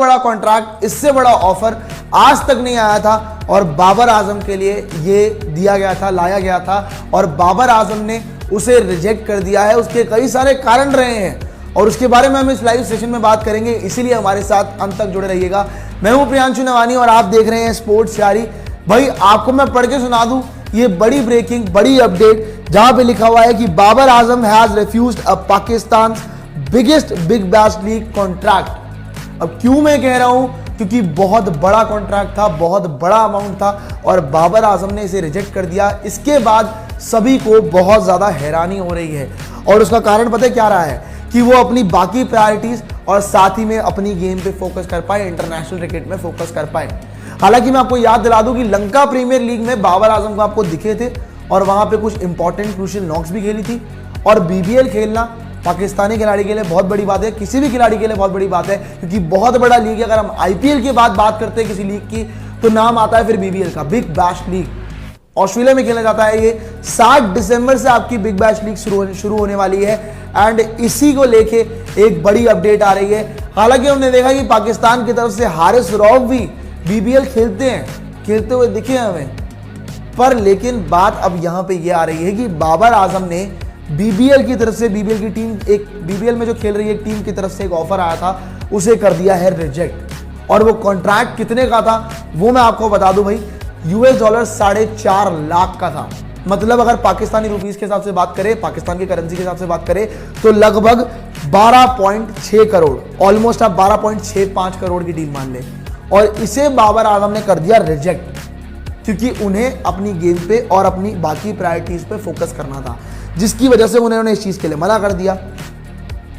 बड़ा कॉन्ट्रैक्ट, इससे बड़ा ऑफर आज तक नहीं आया था और बाबर आजम के लिए ये दिया गया था, लाया गया था और बाबर आजम ने उसे रिजेक्ट कर दिया है। उसके कई सारे कारण रहे हैं और उसके बारे में हम इस लाइव सेशन में बात करेंगे, इसीलिए हमारे साथ अंत तक जुड़े रहिएगा। मैं हूं प्रियांशु नवानी और आप देख रहे हैं स्पोर्ट्स यारी। भाई आपको मैं पढ़ के सुना दूं ये बड़ी ब्रेकिंग, बड़ी अपडेट, जहां पे लिखा हुआ है कि Babar Azam has refused a Pakistan biggest Big Bash League contract. अब क्यों मैं कह रहा हूं, क्योंकि बहुत बड़ा कॉन्ट्रैक्ट था, बहुत बड़ा अमाउंट था और बाबर आजम ने इसे रिजेक्ट कर दिया। इसके बाद सभी को बहुत ज्यादा हैरानी हो रही है और उसका कारण पता है क्या रहा है कि वो अपनी बाकी प्रायोरिटीज और साथ ही में अपनी गेम पे फोकस कर पाए, इंटरनेशनल क्रिकेट में फोकस कर पाए। हालांकि मैं आपको याद दिला दूं कि लंका प्रीमियर लीग में बाबर आजम को आपको दिखे थे और वहां पे कुछ इंपॉर्टेंट क्रूशियल नॉक्स भी खेली थी और बीबीएल खेलना पाकिस्तानी खिलाड़ी के लिए बहुत बड़ी बात है, किसी भी खिलाड़ी के लिए बहुत बड़ी बात है, क्योंकि बहुत बड़ा लीग है। अगर हम आईपीएल की बात करते हैं किसी लीग की तो नाम आता है फिर बीबीएल का, बिग बैश लीग। ऑस्ट्रेलिया में खेला जाता है ये। 7 दिसंबर से आपकी बिग बैश लीग शुरू होने वाली है एंड इसी को लेके एक बड़ी अपडेट आ रही है। हालांकि हमने देखा कि पाकिस्तान की तरफ से हारिस रऊफ भी बीबीएल खेलते हुए दिखे हमें, पर लेकिन बात अब यहां पे ये आ रही है कि बाबर आजम ने बीबीएल की तरफ से, बीबीएल की टीम, एक बीबीएल में जो खेल रही है टीम की तरफ से एक ऑफर आया था, उसे कर दिया है रिजेक्ट। और वो कॉन्ट्रैक्ट कितने का था वो मैं आपको बता दूं भाई, $4.5 लाख का था। मतलब अगर पाकिस्तानी रुपीस के हिसाब से बात करें, पाकिस्तान की करेंसी के हिसाब से बात करें तो लगभग 12.6 करोड़, ऑलमोस्ट आप 12.65 करोड़ की डील मान लें। और इसे बाबर आजम ने कर दिया रिजेक्ट क्योंकि उन्हें अपनी गेम पे और अपनी बाकी प्रायोरिटीज पे फोकस करना था, जिसकी वजह से उन्होंने इस चीज के लिए मना कर दिया।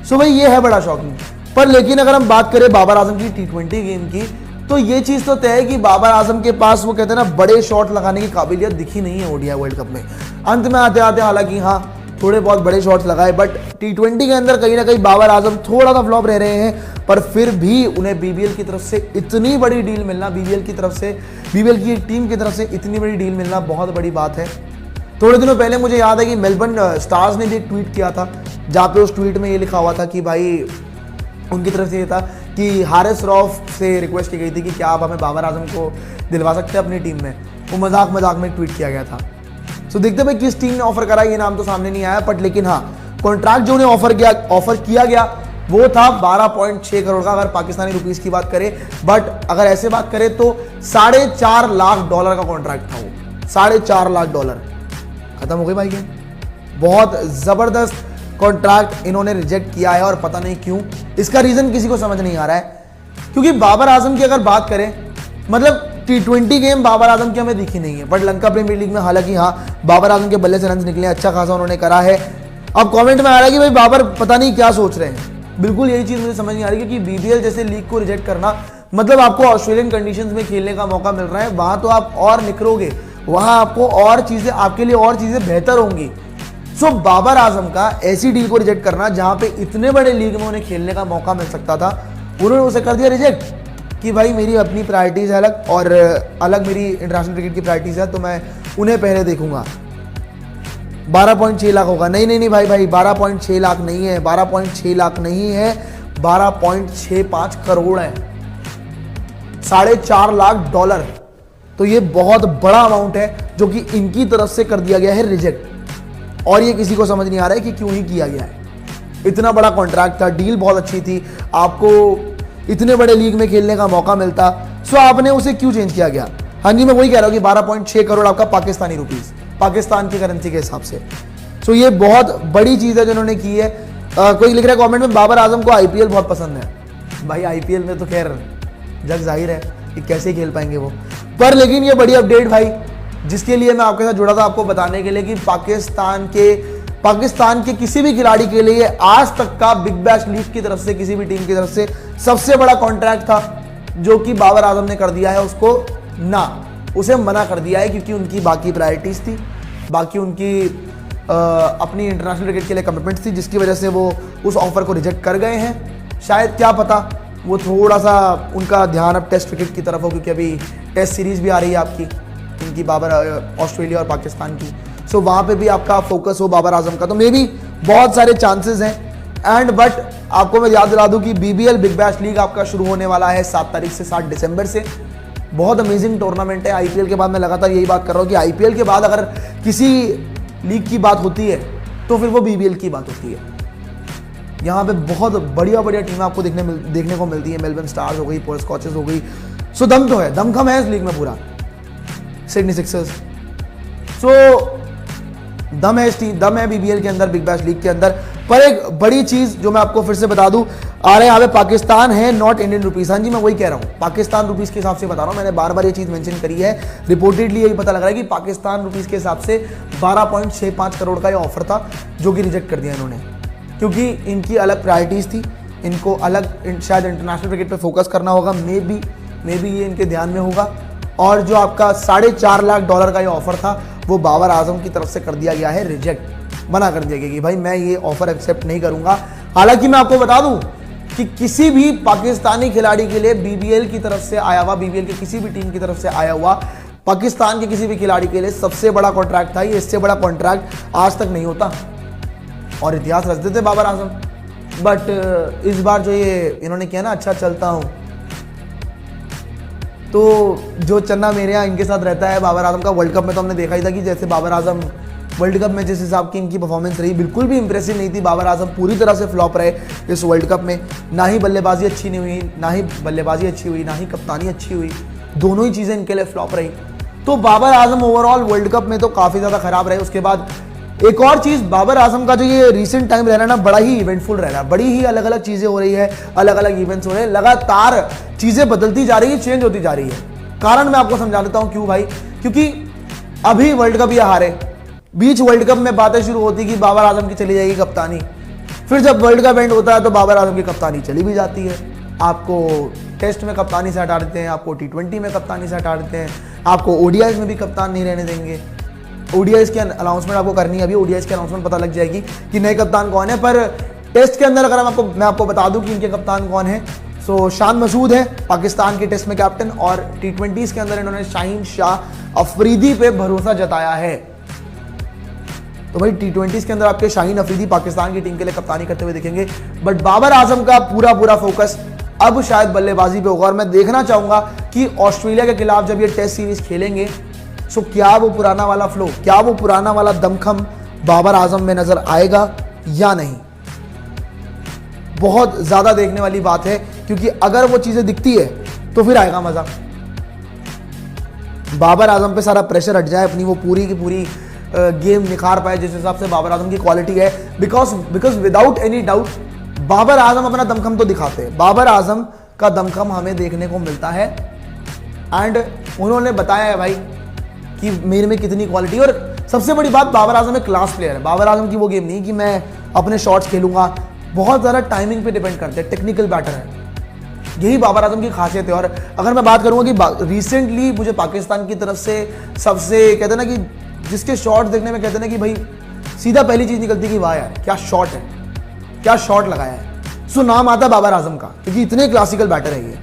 सो भाई ये है बड़ा शॉकिंग। पर लेकिन अगर हम बात करें बाबर आजम की T20 गेम की तो ये चीज तो तय है कि बाबर आजम के पास वो कहते हैं ना बड़े शॉट लगाने की काबिलियत दिखी नहीं है ओडीआई वर्ल्ड कप में। अंत में आते आते हालांकि हाँ थोड़े बहुत बड़े शॉट्स लगाए, बट T20 के अंदर कहीं ना कहीं बाबर आजम थोड़ा सा फ्लॉप रह रहे हैं। पर फिर भी उन्हें बीबीएल की तरफ से इतनी बड़ी डील मिलना, बीबीएल की टीम की तरफ से इतनी बड़ी डील मिलना बहुत बड़ी बात है। थोड़े दिनों पहले मुझे याद है कि मेलबर्न स्टार्स ने भी एक ट्वीट किया था जहाँ पे उस ट्वीट में ये लिखा हुआ था कि भाई उनकी तरफ से ये था कि हारिस रऊफ से रिक्वेस्ट की गई थी कि क्या आप हमें बाबर आजम को दिलवा सकते हैं अपनी टीम में। वो मजाक में ट्वीट किया गया था। सो देखते भाई किस टीम ने ऑफर करा, ये नाम तो सामने नहीं आया, बट लेकिन हाँ कॉन्ट्रैक्ट जो उन्हें ऑफर किया गया वो था 12.6 करोड़ का, अगर पाकिस्तानी रुपीस की बात करें। बट अगर ऐसे बात करें तो $4.5 लाख का कॉन्ट्रैक्ट था वो, $4.5 लाख। खत्म हो गई भाई गेम। बहुत जबरदस्त कॉन्ट्रैक्ट इन्होंने रिजेक्ट किया है और पता नहीं क्यों, इसका रीजन किसी को समझ नहीं आ रहा है। क्योंकि बाबर आजम की अगर बात करें, मतलब T20 गेम बाबर आजम की हमें दिखी नहीं है, बट लंका प्रीमियर लीग में हालांकि हाँ बाबर आजम के बल्ले से रन निकले, अच्छा खासा उन्होंने करा है। अब कमेंट में आ रहा है कि भाई बाबर पता नहीं क्या सोच रहे हैं। बिल्कुल यही चीज मुझे समझ नहीं आ रही, क्योंकि बीबीएल जैसे लीग को रिजेक्ट करना मतलब आपको ऑस्ट्रेलियन कंडीशंस में खेलने का मौका मिल रहा है, वहां तो आप और निखरोगे, वहां आपको और चीजें, आपके लिए और चीजें बेहतर होंगी। सो बाबर आजम का ऐसी डील को रिजेक्ट करना जहां पे इतने बड़े लीग में उन्हें खेलने का मौका मिल सकता था, उन्होंने उसे कर दिया रिजेक्ट कि भाई मेरी अपनी प्रायोरिटीज है अलग और अलग मेरी इंटरनेशनल क्रिकेट की प्रायोरिटीज है, तो मैं उन्हें पहले देखूंगा। 12.6 लाख होगा, नहीं भाई 12.6 लाख नहीं है, 12.6 लाख नहीं है, 12.65 करोड़ है, $4.5 लाख। तो ये बहुत बड़ा अमाउंट है जो कि इनकी तरफ से कर दिया गया है रिजेक्ट और ये किसी को समझ नहीं आ रहा है कि क्यों ही किया गया है। इतना बड़ा कॉन्ट्रैक्ट था, डील बहुत अच्छी थी, आपको इतने बड़े लीग में खेलने का मौका मिलता, सो आपने उसे क्यों चेंज किया गया। हाँ जी, मैं वही कह रहा हूँ कि 12.6 करोड़ आपका पाकिस्तानी रुपीस, पाकिस्तान की करेंसी के हिसाब से। सो ये बहुत बड़ी चीज है जो उन्होंने की है। कोई लिख रहा है कॉमेंट में बाबर आजम को आईपीएल बहुत पसंद है। भाई आईपीएल में तो खैर जग जाहिर है कि कैसे खेल पाएंगे वो, पर लेकिन ये बड़ी अपडेट भाई जिसके लिए मैं आपके साथ जुड़ा था, आपको बताने के लिए कि पाकिस्तान के किसी भी खिलाड़ी के लिए आज तक का बिग बैश लीग की तरफ से, किसी भी टीम की तरफ से सबसे बड़ा कॉन्ट्रैक्ट था जो कि बाबर आजम ने कर दिया है। उसे मना कर दिया है क्योंकि उनकी बाकी प्रायोरिटीज थी, बाकी उनकी अपनी इंटरनेशनल क्रिकेट के लिए कमिटमेंट्स थी, जिसकी वजह से वो उस ऑफर को रिजेक्ट कर गए हैं। शायद क्या पता वो थोड़ा सा उनका ध्यान अब टेस्ट क्रिकेट की तरफ हो, क्योंकि अभी टेस्ट सीरीज भी आ रही है आपकी इनकी बाबर ऑस्ट्रेलिया और पाकिस्तान की। सो वहाँ पे भी आपका फोकस हो बाबर आजम का, तो मे बी बहुत सारे चांसेस हैं एंड बट आपको मैं याद दिला दूं कि BBL बिग बैश लीग आपका शुरू होने वाला है 7 तारीख से 7 दिसंबर से। बहुत अमेजिंग टूर्नामेंट है। IPL के बाद मैं लगातार यही बात कर रहा हूँ कि IPL के बाद अगर किसी लीग की बात होती है तो फिर वो BBL की बात होती है। यहाँ पे बहुत बढ़िया बढ़िया टीमें आपको देखने को मिलती है। मेलबर्न स्टार्स हो गई, पर्थ स्कॉचेस हो गई। सो दम तो है, दमखम है इस लीग में पूरा। सिडनी सिक्सर्स, सो दम है BBL के अंदर, बिग बैश लीग के अंदर। पर एक बड़ी चीज जो मैं आपको फिर से बता दूं, आ रहे यहाँ पे पाकिस्तान है, नॉट इंडियन रुपीस। हाँ जी, मैं वही कह रहा हूँ, पाकिस्तान रुपीस के हिसाब से बता रहा हूँ। मैंने बार बार ये चीज मेंशन करी है। रिपोर्टेडली यही पता लग रहा है कि पाकिस्तान रुपीस के हिसाब से 12.65 करोड़ का ये ऑफर था, जो कि रिजेक्ट कर दिया इन्होंने, क्योंकि इनकी अलग प्रायोरिटीज थी। इनको अलग शायद इंटरनेशनल क्रिकेट पे फोकस करना होगा। मे बी ये इनके ध्यान में होगा। और जो आपका $4.5 लाख का ये ऑफर था, वो बाबर आजम की तरफ से कर दिया गया है रिजेक्ट, मना कर दिया गया कि भाई मैं ये ऑफर एक्सेप्ट नहीं करूंगा। हालांकि मैं आपको बता दूं कि किसी भी पाकिस्तानी खिलाड़ी के लिए BBL की तरफ से आया हुआ, BBL की किसी भी टीम की तरफ से आया हुआ पाकिस्तान के किसी भी खिलाड़ी के लिए सबसे बड़ा कॉन्ट्रैक्ट था ये। इससे बड़ा कॉन्ट्रैक्ट आज तक नहीं होता और इतिहास रच देते बाबर आजम। बट इस बार जो ये इन्होंने किया ना, अच्छा चलता हूं, तो जो चन्ना मेरे यहाँ इनके साथ रहता है बाबर आजम का, वर्ल्ड कप में तो हमने देखा ही था कि जैसे बाबर आजम वर्ल्ड कप में जिस हिसाब की इनकी परफॉर्मेंस रही, बिल्कुल भी इंप्रेसिव नहीं थी। बाबर आजम पूरी तरह से फ्लॉप रहे इस वर्ल्ड कप में। ना ही बल्लेबाजी अच्छी नहीं हुई, ना ही बल्लेबाजी अच्छी हुई, ना ही कप्तानी अच्छी हुई। दोनों ही चीज़ें इनके लिए फ्लॉप रही। तो Babar Azam overall world cup में तो काफ़ी ज़्यादा खराब रहे। उसके बाद एक और चीज़, बाबर आजम का जो ये रिसेंट टाइम रह रहा है ना, बड़ा ही इवेंटफुल रह रहा है। बड़ी ही अलग अलग चीज़ें हो रही है, अलग अलग इवेंट्स हो रहे हैं, लगातार चीज़ें बदलती जा रही है, चेंज होती जा रही है। कारण मैं आपको समझा देता हूँ क्यों भाई। क्योंकि अभी वर्ल्ड कप ये हारे, बीच वर्ल्ड कप में बातें शुरू होती कि बाबर आजम की चली जाएगी कप्तानी। फिर जब वर्ल्ड कप एंड होता है तो बाबर आजम की कप्तानी चली भी जाती है। आपको टेस्ट में कप्तानी से हटा देते हैं, आपको T20 में कप्तानी से हटा देते हैं, आपको ODIs में भी कप्तान नहीं रहने देंगे। ODIs की अनाउंसमेंट आपको करनी है अभी, ODIs की अनाउंसमेंट पता लग जाएगी कि नए कप्तान कौन है। पर टेस्ट के अंदर अगर मैं आपको बता दूं कि इनके कप्तान कौन है, सो शान मसूद है पाकिस्तान के टेस्ट में कैप्टन, और T20s के अंदर इन्होंने शाहीन शाह अफरीदी पे भरोसा जताया है। तो भाई T20s के अंदर आपके शाहीन अफरीदी पाकिस्तान की टीम के लिए कप्तानी करते हुए दिखेंगे। बट बाबर आजम का पूरा फोकस अब शायद बल्लेबाजी पे होगा। और मैं देखना चाहूंगा कि ऑस्ट्रेलिया के खिलाफ जब ये टेस्ट सीरीज खेलेंगे, सो क्या वो पुराना वाला फ्लो, क्या वो पुराना वाला दमखम बाबर आजम में नजर आएगा या नहीं। बहुत ज्यादा देखने वाली बात है, क्योंकि अगर वो चीजें दिखती है तो फिर आएगा मजा। बाबर आजम पे सारा प्रेशर हट जाए, अपनी वो पूरी की पूरी गेम निखार पाए जिस हिसाब से बाबर आजम की क्वालिटी है। Because without any doubt Babar Azam अपना दमखम तो दिखाते हैं। बाबर आजम का दमखम हमें देखने को मिलता है एंड उन्होंने बताया है भाई कि मेरे में कितनी क्वालिटी। और सबसे बड़ी बात, बाबर आजम एक क्लास प्लेयर है। बाबर आजम की वो गेम नहीं कि मैं अपने शॉट्स खेलूंगा, बहुत ज़्यादा टाइमिंग पे डिपेंड करते हैं, टेक्निकल बैटर है। यही बाबर आजम की खासियत है। और अगर मैं बात करूंगा कि रिसेंटली मुझे पाकिस्तान की तरफ से सबसे कहते हैं ना कि जिसके शॉट्स देखने में कहते हैं ना कि भाई सीधा पहली चीज निकलती है कि वाह यार क्या शॉट है, क्या शॉट लगाया है। सो नाम आता है बाबर आजम का, क्योंकि इतने क्लासिकल बैटर है ये।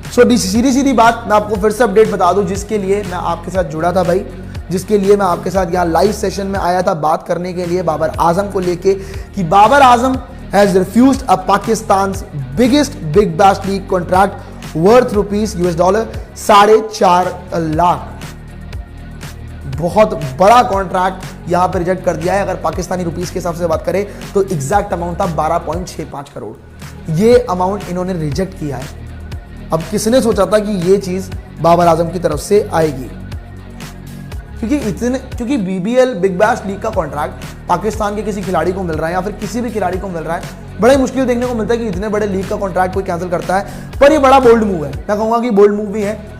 सो सीधी बात मैं आपको फिर से अपडेट बता दूं, जिसके लिए मैं आपके साथ जुड़ा था भाई, जिसके लिए मैं आपके साथ यहाँ लाइव सेशन में आया था बात करने के लिए बाबर आजम को लेके, कि Babar Azam has refused a Pakistan's biggest Big Bash League contract worth $4.5 lakh. बहुत बड़ा कॉन्ट्रैक्ट यहां पर रिजेक्ट कर दिया है। अगर पाकिस्तानी रुपीस के हिसाब से बात करें तो एग्जैक्ट अमाउंट था 12.65 करोड़। ये अमाउंट इन्होंने रिजेक्ट किया है। अब किसने सोचा था कि ये चीज बाबर आजम की तरफ से आएगी, क्योंकि BBL बिग बैश लीग का कॉन्ट्रैक्ट पाकिस्तान के किसी खिलाड़ी को मिल रहा है या फिर किसी भी खिलाड़ी को मिल रहा है, बड़ा ही मुश्किल देखने को मिलता है कि इतने बड़े लीग का कॉन्ट्रैक्ट कोई कैंसिल करता है। पर ये बड़ा बोल्ड मूव है, मैं कहूंगा कि बोल्ड मूव भी है।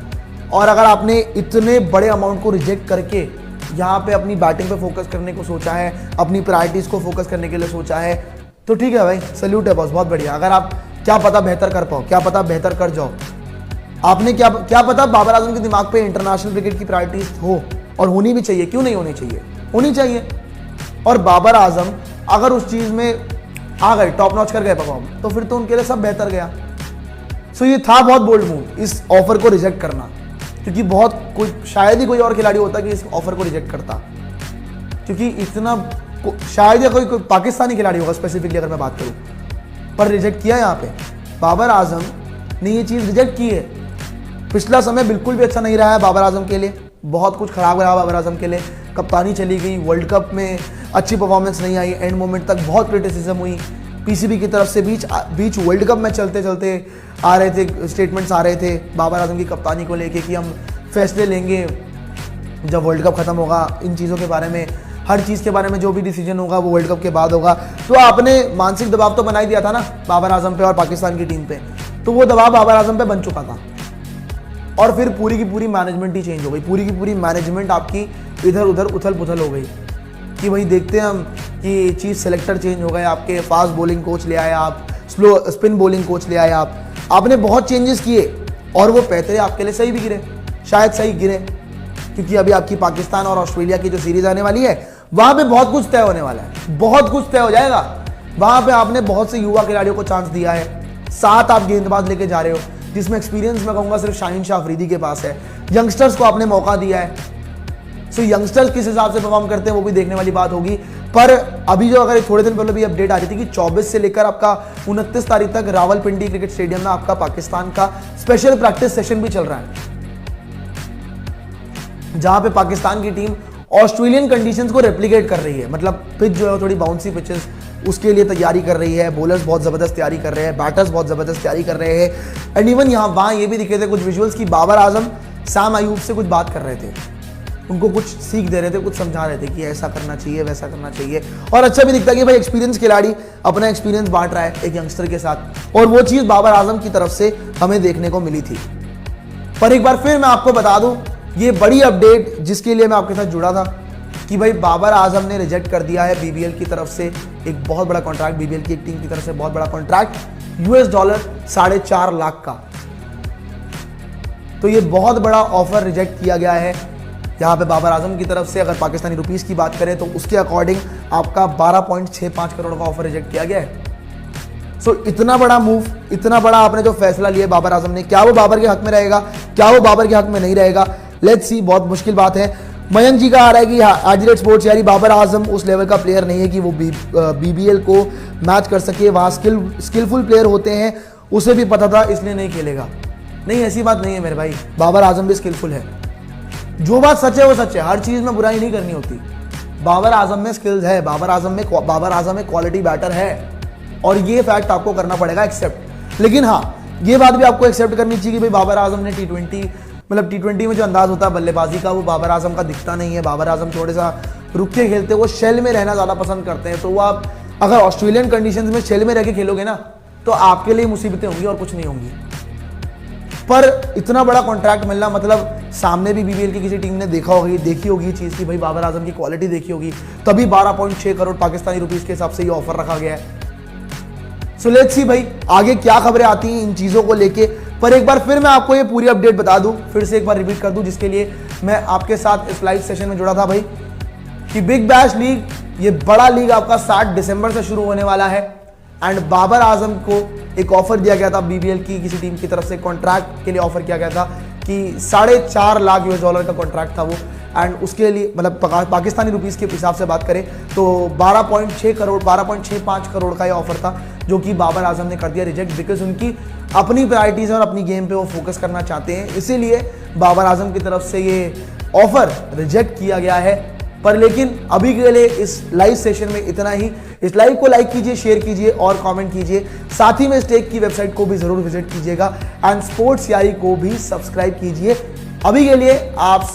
और अगर आपने इतने बड़े अमाउंट को रिजेक्ट करके यहाँ पे अपनी बैटिंग पे फोकस करने को सोचा है, अपनी प्रायोरिटीज को फोकस करने के लिए सोचा है, तो ठीक है भाई, सैल्यूट है बॉस, बहुत बढ़िया। अगर आप क्या पता बेहतर कर पाओ, क्या पता बेहतर कर जाओ। आपने क्या पता बाबर आजम के दिमाग पे इंटरनेशनल क्रिकेट की प्रायोरिटीज हो, और होनी भी चाहिए, क्यों नहीं होनी चाहिए, होनी चाहिए। और बाबर आजम अगर उस चीज में आ गए, टॉप नॉच कर गए परफॉर्म, तो फिर तो उनके लिए सब बेहतर गया। सो ये था बहुत बोल्ड मूव, इस ऑफर को रिजेक्ट करना, क्योंकि शायद ही कोई और खिलाड़ी होता कि इस ऑफर को रिजेक्ट करता, क्योंकि इतना शायद या कोई पाकिस्तानी खिलाड़ी होगा स्पेसिफिकली अगर मैं बात करूं, पर रिजेक्ट किया यहाँ पे। बाबर आजम ने ये चीज़ रिजेक्ट की है। पिछला समय बिल्कुल भी अच्छा नहीं रहा है बाबर आजम के लिए, बहुत कुछ खराब रहा बाबर आजम के लिए। कप्तानी चली गई, वर्ल्ड कप में अच्छी परफॉर्मेंस नहीं आई, एंड मोमेंट तक बहुत क्रिटिसिज्म हुई पीसीबी की तरफ से। बीच वर्ल्ड कप में चलते चलते आ रहे थे स्टेटमेंट्स आ रहे थे बाबर आजम की कप्तानी को लेके कि हम फैसले लेंगे जब वर्ल्ड कप खत्म होगा, इन चीज़ों के बारे में, हर चीज़ के बारे में जो भी डिसीजन होगा वो वर्ल्ड कप के बाद होगा। तो आपने मानसिक दबाव तो बना ही दिया था ना बाबर आजम पे और पाकिस्तान की टीम पे, तो वो दबाव बाबर आजम पे बन चुका था। और फिर पूरी की पूरी मैनेजमेंट ही चेंज हो गई, पूरी की पूरी मैनेजमेंट आपकी इधर उधर उथल पुथल हो गई कि भाई देखते हैं हम कि चीफ सेलेक्टर चेंज हो गए, आपके फास्ट बॉलिंग कोच ले आए आप, स्लो स्पिन बॉलिंग कोच ले आए आपने बहुत चेंजेस किए और वो पैतरे आपके लिए सही भी गिरे, शायद सही गिरे, क्योंकि अभी आपकी पाकिस्तान और ऑस्ट्रेलिया की जो सीरीज आने वाली है वहां पे बहुत कुछ तय होने वाला है, बहुत कुछ तय हो जाएगा। वहां पे आपने बहुत से युवा खिलाड़ियों को चांस दिया है, 7 आप गेंदबाज लेके जा रहे हो जिसमें एक्सपीरियंस मैं कहूंगा सिर्फ शाहीन शाह अफरीदी के पास है। यंगस्टर्स को आपने मौका दिया है, सो यंगस्टर्स किस हिसाब से परफॉर्म करते हैं वो भी देखने वाली बात होगी। पर अभी जो अगर थोड़े दिन पहले भी अपडेट आ रही थी कि 24 से लेकर आपका 29 तारीख तक रावलपिंडी क्रिकेट स्टेडियम में आपका पाकिस्तान का स्पेशल प्रैक्टिस सेशन भी चल रहा है, जहां पे पाकिस्तान की टीम ऑस्ट्रेलियन कंडीशंस को रेप्लिकेट कर रही है। मतलब पिच जो है थोड़ी बाउंसी पिचेस, उसके लिए तैयारी कर रही है, बॉलर्स बहुत जबरदस्त तैयारी कर रहे हैं, बैटर्स बहुत जबरदस्त तैयारी कर रहे हैं। एंड इवन वहां ये भी दिखे थे कुछ विजुअल्स की बाबर आजम सैम अयूब से कुछ बात कर रहे थे, उनको कुछ सीख दे रहे थे, कुछ समझा रहे थे कि ऐसा करना चाहिए, वैसा करना चाहिए। और अच्छा भी दिखता है कि भाई एक्सपीरियंस खिलाड़ी अपना एक्सपीरियंस बांट रहा है एक यंगस्टर के साथ, और वो चीज़ बाबर आजम की तरफ से हमें देखने को मिली थी। पर एक बार फिर मैं आपको बता दूं, ये बड़ी अपडेट जिसके लिए मैं आपके साथ जुड़ा था कि भाई बाबर आजम ने रिजेक्ट कर दिया है बीबीएल की तरफ से एक बहुत बड़ा कॉन्ट्रैक्ट, बीबीएल की एक टीम की तरफ से बहुत बड़ा कॉन्ट्रैक्ट, $4.5 लाख का। तो ये बहुत बड़ा ऑफर रिजेक्ट किया गया है यहाँ पे बाबर आजम की तरफ से। अगर पाकिस्तानी रुपीस की बात करें तो उसके अकॉर्डिंग आपका 12.65 करोड़ का ऑफर रिजेक्ट किया गया है। सो इतना बड़ा मूव, इतना बड़ा आपने जो फैसला लिया बाबर आजम ने, क्या वो बाबर के हक में रहेगा, क्या वो बाबर के हक में नहीं रहेगा, लेट्स सी। बहुत मुश्किल बात है। मयंक जी का आ रहा है कि आज स्पोर्ट्स यारी बाबर आजम उस लेवल का प्लेयर नहीं है कि वो बीबीएल को मैच कर सके, वहाँ स्किलफुल प्लेयर होते हैं, उसे भी पता था इसलिए नहीं खेलेगा। नहीं, ऐसी बात नहीं है मेरे भाई, बाबर आजम भी स्किलफुल है। जो बात सच है वो सच है, हर चीज में बुराई नहीं करनी होती। बाबर आजम में स्किल्स है, बाबर आजम में क्वालिटी बैटर है, और ये फैक्ट आपको करना पड़ेगा एक्सेप्ट। लेकिन हाँ, ये बात भी आपको एक्सेप्ट करनी चाहिए कि भाई बाबर आजम ने टी20 में जो अंदाज होता है बल्लेबाजी का, वो बाबर आजम का दिखता नहीं है। बाबर आजम थोड़ा सा रुक के खेलते हैं, वो शेल में रहना ज़्यादा पसंद करते हैं। तो वो आप अगर ऑस्ट्रेलियन कंडीशंस में शेल में रह के खेलोगे ना, तो आपके लिए मुसीबतें होंगी और कुछ नहीं होंगी। पर इतना बड़ा कॉन्ट्रैक्ट मिलना, मतलब सामने भी बीबीएल की किसी टीम ने देखी होगी चीज़ की भाई बाबर आजम की क्वालिटी देखी होगी, तभी 12.6 करोड़ पाकिस्तानी रुपीस के हिसाब से ये ऑफर रखा गया है। सो लेट्स सी भाई आगे क्या खबरें आती हैं इन चीज़ों को लेके। पर एक बार फिर मैं आपको ये पूरी अपडेट बता दूं, फिर से एक बार रिपीट कर दूं, जिसके लिए मैं आपके साथ इस लाइव सेशन में जुड़ा था भाई, कि बिग बैश लीग, ये बड़ा लीग आपका 7 दिसंबर से शुरू होने वाला है। एंड बाबर आजम को एक ऑफर दिया गया था बीबीएल की किसी टीम की तरफ से, कॉन्ट्रैक्ट के लिए ऑफर किया गया था कि $4.5 लाख का कॉन्ट्रैक्ट था वो। एंड उसके लिए मतलब पाकिस्तानी रुपीस के हिसाब से बात करें तो 12.65 करोड़ का ये ऑफर था, जो कि बाबर आजम ने कर दिया रिजेक्ट, बिकॉज उनकी अपनी प्रायोरिटीज और अपनी गेम पे वो फोकस करना चाहते हैं, इसीलिए बाबर आजम की तरफ से ये ऑफर रिजेक्ट किया गया है। पर लेकिन अभी के लिए इस लाइव सेशन में इतना ही। इस लाइव को लाइक कीजिए, शेयर कीजिए और कमेंट कीजिए। साथ ही में स्टेक की वेबसाइट को भी जरूर विजिट कीजिएगा एंड स्पोर्ट्स यारी को भी सब्सक्राइब कीजिए। अभी के लिए आप